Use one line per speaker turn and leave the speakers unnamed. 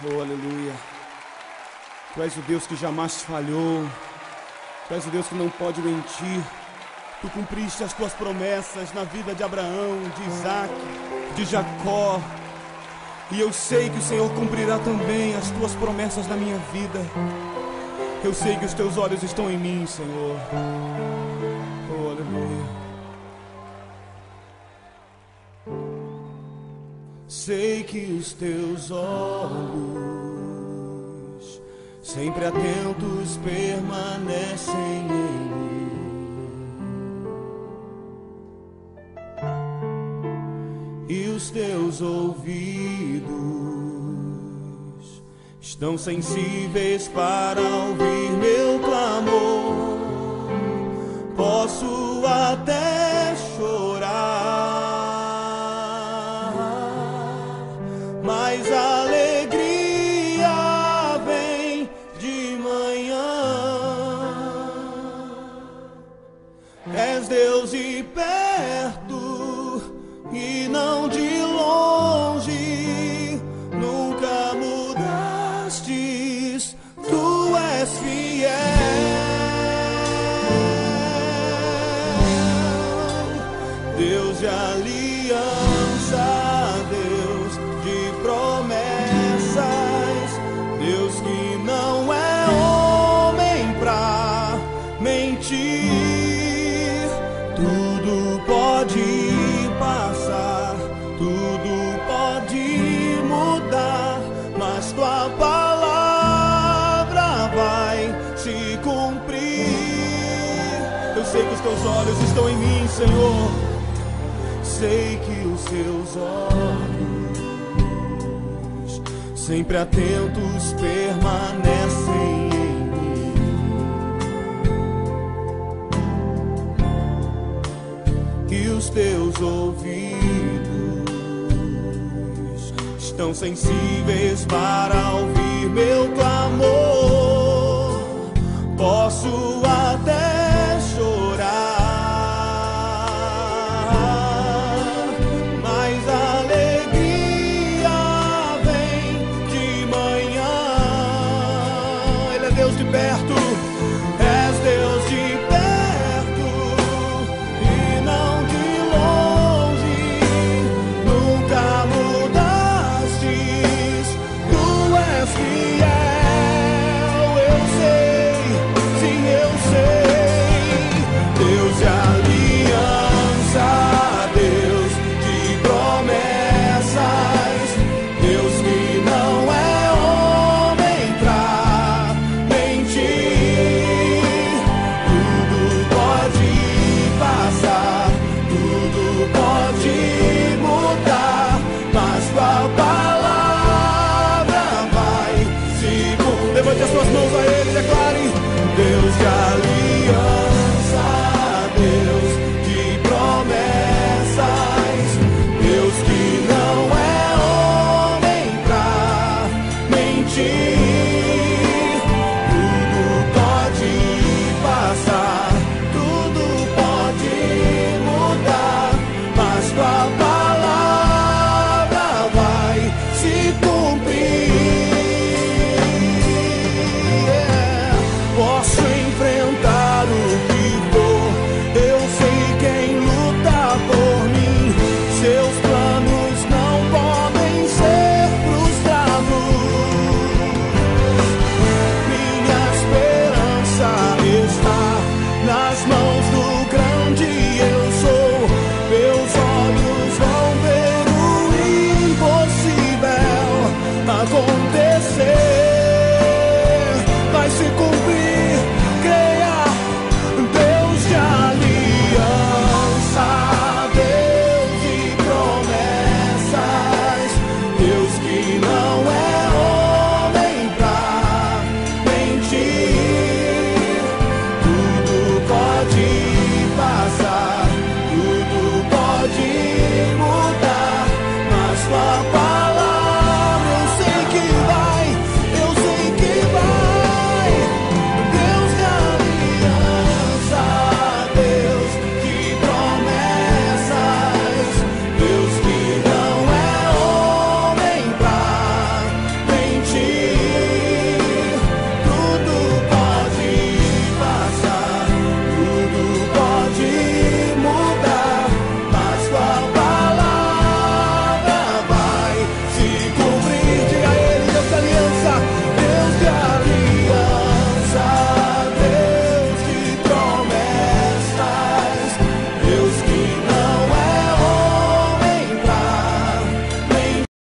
Oh, aleluia. Tu és o Deus que jamais falhou. Tu és o Deus que não pode mentir. Tu cumpriste as tuas promessas na vida de Abraão, de Isaac, de Jacó. E eu sei que o Senhor cumprirá também as tuas promessas na minha vida. Eu sei que os teus olhos estão em mim, Senhor. Oh, aleluia. Sei que os teus olhos, sempre atentos, permanecem em mim. E os teus ouvidos estão sensíveis para ouvir meu clamor. Posso até chorar, mas a alegria vem de manhã. És Deus de perto e não de longe, nunca mudastes, tu és fiel. Deus de aliança, Deus de promessas, Deus que não é homem pra mentir. Tudo pode passar, tudo pode mudar, mas tua palavra vai se cumprir. Eu sei que os teus olhos estão em mim, Senhor. Sei que os teus olhos, sempre atentos, permanecem em mim. E os teus ouvidos estão sensíveis para ouvir meu clamor. Posso até chorar, mas a alegria vem de manhã. Ele é Deus de perto, és Deus de perto e não de longe, nunca mudastes, tu és fiel. Eu sei, sim, eu sei. Deus de aliança, Deus de promessas, Deus que não é homem pra mentir. Tudo pode passar, tudo pode mudar, mas tua palavra vai se cumprir. Levante as suas mãos a Ele e declare: Deus de aliança, Deus de promessas, Deus que não é homem pra mentir. Tudo pode passar, tudo pode mudar, mas tua palavra vai se cumprir. Posso enfrentar o que for, eu sei quem luta por mim. Seus planos não podem ser frustrados. Minha esperança está nas mãos do grande eu sou. Meus olhos vão ver o impossível acontecer. Vai se cumprir, creia. Deus de aliança, Deus de promessas, Deus que não é